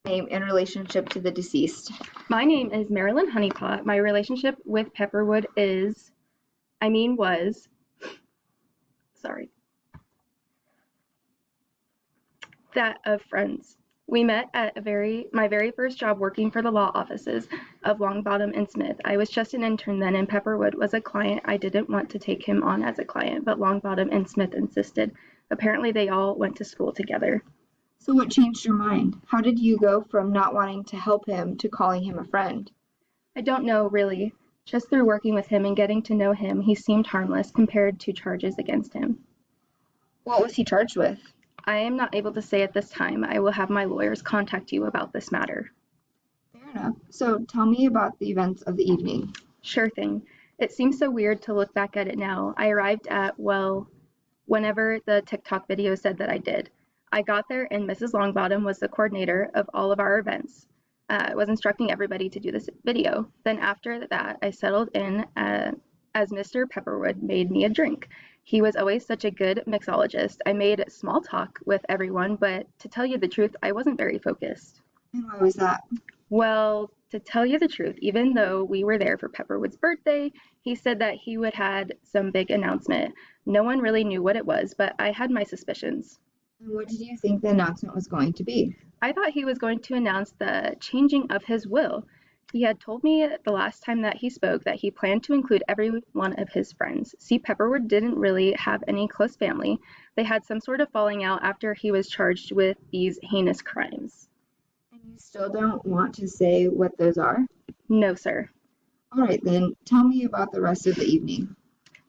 Name and relationship to the deceased. My name is Marilyn Honeypott. My relationship with Pepperwood was, sorry, that of friends. We met at my very first job working for the law offices of Longbottom and Smith. I was just an intern then, and Pepperwood was a client. I didn't want to take him on as a client, but Longbottom and Smith insisted. Apparently, they all went to school together. So what changed your mind? How did you go from not wanting to help him to calling him a friend? I don't know, really. Just through working with him and getting to know him, he seemed harmless compared to charges against him. What was he charged with? I am not able to say at this time. I will have my lawyers contact you about this matter. Fair enough. So tell me about the events of the evening. Sure thing. It seems so weird to look back at it now. I arrived at, whenever the TikTok video said that I did. I got there and Mrs. Longbottom was the coordinator of all of our events. I was instructing everybody to do this video. Then after that, I settled in as Mr. Pepperwood made me a drink. He was always such a good mixologist. I made small talk with everyone, but to tell you the truth, I wasn't very focused. And why was that? Well, to tell you the truth, even though we were there for Pepperwood's birthday, he said that he would had some big announcement. No one really knew what it was, but I had my suspicions. And what did you think the announcement was going to be? I thought he was going to announce the changing of his will. He had told me the last time that he spoke that he planned to include every one of his friends. See, Pepperwood didn't really have any close family. They had some sort of falling out after he was charged with these heinous crimes. And you still don't want to say what those are? No, sir. All right, then tell me about the rest of the evening.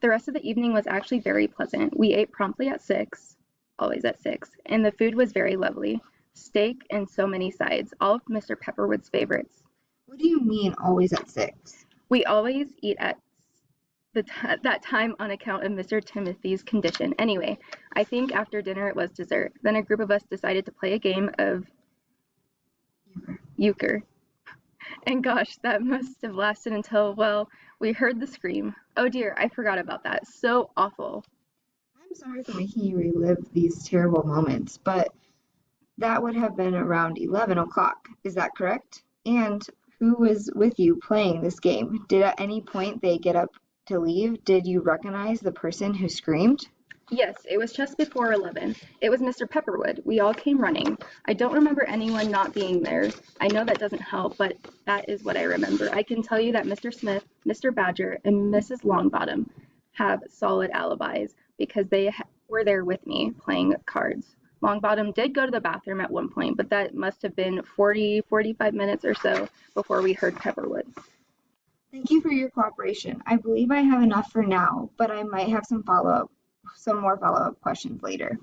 The rest of the evening was actually very pleasant. We ate promptly at 6, always at 6, and the food was very lovely. Steak and so many sides, all of Mr. Pepperwood's favorites. What do you mean always at 6? We always eat at that time on account of Mr. Timothy's condition. Anyway, I think after dinner it was dessert. Then a group of us decided to play a game of euchre. And gosh, that must have lasted until, we heard the scream. Oh dear, I forgot about that. So awful. I'm sorry for making you relive these terrible moments, but that would have been around 11 o'clock. Is that correct? And who was with you playing this game? Did at any point they get up to leave? Did you recognize the person who screamed? Yes, it was just before 11. It was Mr. Pepperwood. We all came running. I don't remember anyone not being there. I know that doesn't help, but that is what I remember. I can tell you that Mr. Smith, Mr. Badger, and Mrs. Longbottom have solid alibis because they were there with me playing cards. Longbottom did go to the bathroom at one point, but that must have been 45 minutes or so before we heard Pepperwood. Thank you for your cooperation. I believe I have enough for now, but I might have some more follow-up questions later.